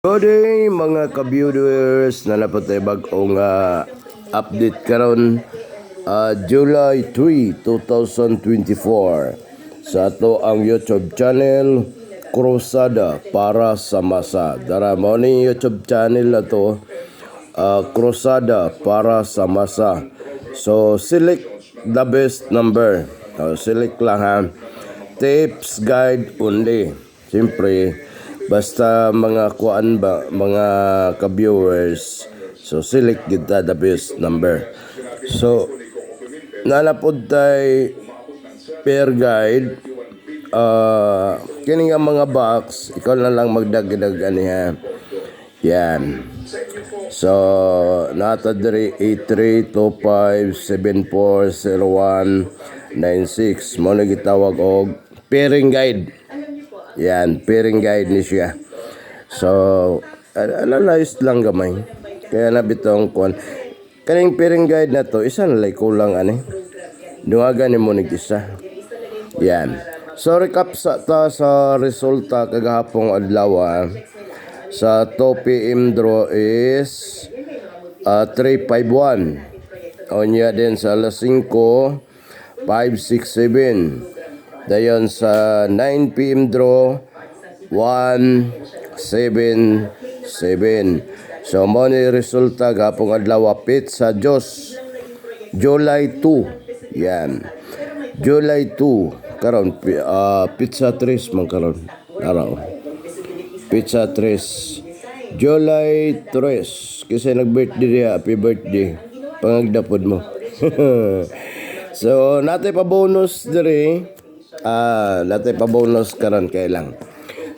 Good day mga ka-viewers na napatay bagong update karon July 3, 2024 sa ato ang YouTube channel Krusada para sa Masa. Dara mo ni YouTube channel na to Krusada para sa Masa. So select the best number. Select lang ha. Tips guide only. Siyempre basta mga kuan ba, mga ka-viewers, so select kita the best number. So nalapod tay per guide, kini nga mga box ikaw na lang magdagdag aniha. Yan, so nata diri 8325740196 mo na gitawag og pairing guide. Yan, pairing guide ni siya. So, analyze lang gamay. Kaya nabitong kuan. Kaning pairing guide na to, isa na lang kulang ani. Dungagan ni mo isa. Yan. So, recap sa resulta kagahapong adlaw. Sa 2 PM draw is 351. Onya din sa alas 5, 567. Dayon sa 9 PM draw 177. So mo ni resulta gapong adlaw pizza Diyos July 2. Yan. July 2 karon pizza 3 man karon araw. Pizza 3. July 3 kasi nag-birthday dia, happy birthday. Pangagdapod mo. So natay pa bonus diri. Natay pa bonus karon kay lang.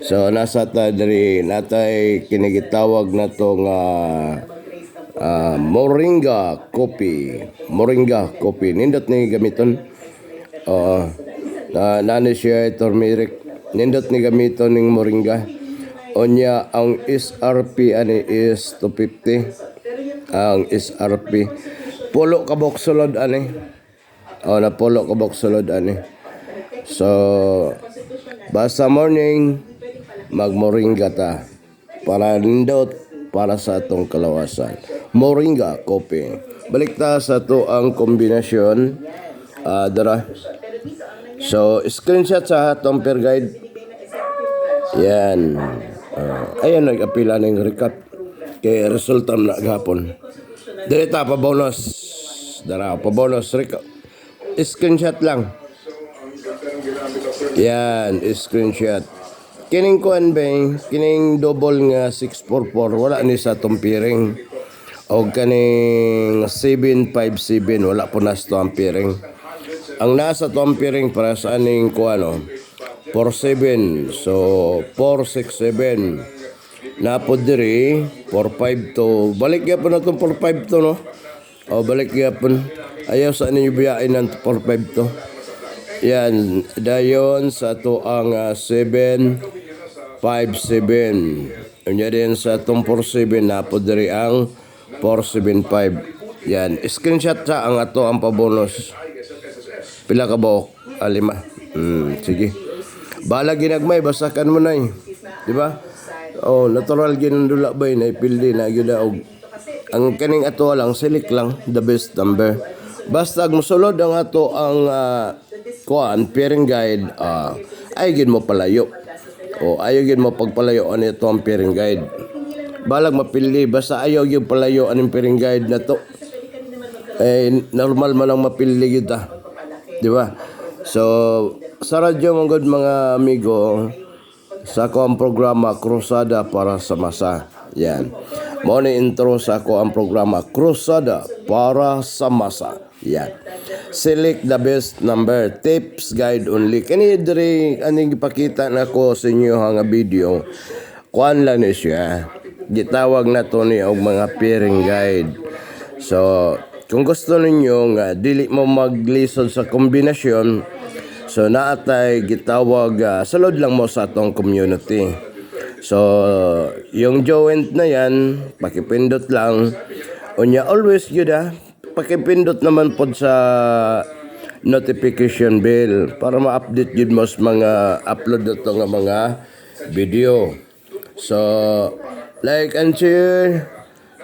So nasa ta diri natay kinigitawag na tong Moringa coffee. Moringa coffee nindot ni gamiton. Nani siya turmeric. Nindot ni gamiton ning moringa. Onya ang SRP ani is 250. Ang SRP pulo ka boksolod ani. Na pulo ka boksolod ani. So, basta morning, mag-moringa ta. Para nindot, para sa atong kalawasan. Moringa coffee. Balik ta sa to ang kombinasyon. Dara. So, screenshot sa atong per guide. Yan. Ayan, nag-apila ng recap. Kaya resulta na gapon. Direta, pa-bonus. Dara, pa-bonus recap. Screenshot lang. Yan, screenshot. Kining kuan bang, kining double nga 644 wala ni sa tumpiring. O kaning 757 wala po na sa tumpiring. Ang nasa tumpiring para sa aning kuano 47. So 467. Napod diri 452. Balik gyapon natong 452 no. O balik gyapon. Ayaw sa ninyo biyain ng 452. Yan, dayon sa to ang 757. Unya din sa tong 47 na po diri ang 475. Yan, screenshot sa ang ato ang pabonus. Pila ka buok? 5. Sige. Bala ginagmay basakan mo nay. Di ba? Natural ginundula bay na ipildi na gyud og ang kaning ato lang select lang the best number. Basta mosulod ang ato ang kuan pairing guide ay gid mo palayo ayaw gid mo pagpalayo ani to ang pairing guide balag mapili basta ayaw gyud palayo aning pairing guide na to normal man lang mapili gyud ta di ba. So sa radyo mga mga amigo sa ako ang programa Krusada para sa Masa. Yan mo ni intro sa ako ang programa Krusada para sa Masa. Yan. Select the best number. Tips guide only. Kani diri aning ipakita nako sa inyo nga video. Kuan lang ni siya. Gitawag na to ni og mga pairing guide. So, kung gusto ninyo nga dili mo maglisod sa kombinasyon, so naatay gitawag sulod lang mo sa atong community. So, yung joint na yan, pakipindot lang. Unya always yun pakipindot naman pod sa notification bell para ma-update yun mo sa mga upload na to nga mga video. So like and share.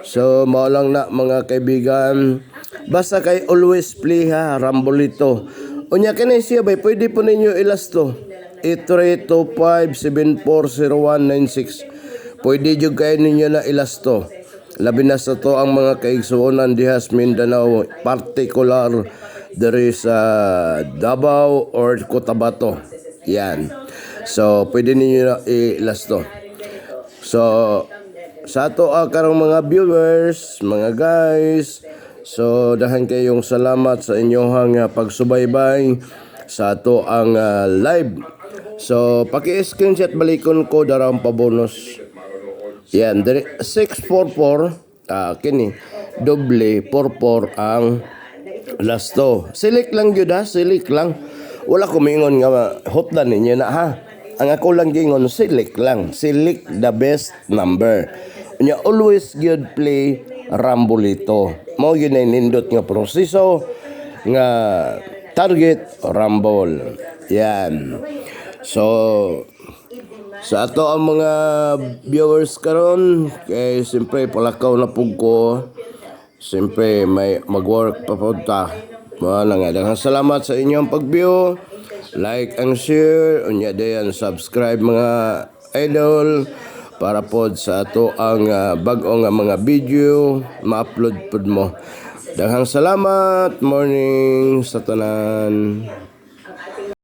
So, mao lang na mga kaibigan. Basta kay always play ha, Rumble ito. Unya kanay siya bay, pwede po ninyo ilasto. 8325740196. Pwede jud kayo ninyo na ilasto. Labi na sa to ang mga kaigsuonan dihas Mindanao, particular diri sa Davao or Cotabato. Yan. So, pwede ninyo na ilasto. So, sa ato karong mga viewers, mga guys, so dahan kayong salamat sa inyong pagsubaybay sa ato ang live. So, paki-screenshot balikon ko darang pabonus. Yan, 644 kini doble 44 ang lasto. Select lang gyud ha, select lang. Wala ko mingon nga hotdan ninyo na ha. Ang ako lang gingon select lang. Select the best number. Nya always gyud play Rumble ito. Mao gyud na nindot nga proseso nga target Rumble. Yan. So sa ato ang mga viewers karon kay siyempre palakaw na pug ko. Siyempre may mag-work pa punta. Wala nga daghang salamat sa inyong pag-view. Like and share, unya dayan subscribe mga idol para pod sa ato ang bag-o nga mga video ma-upload pod mo. Daghang salamat, morning sa tanan.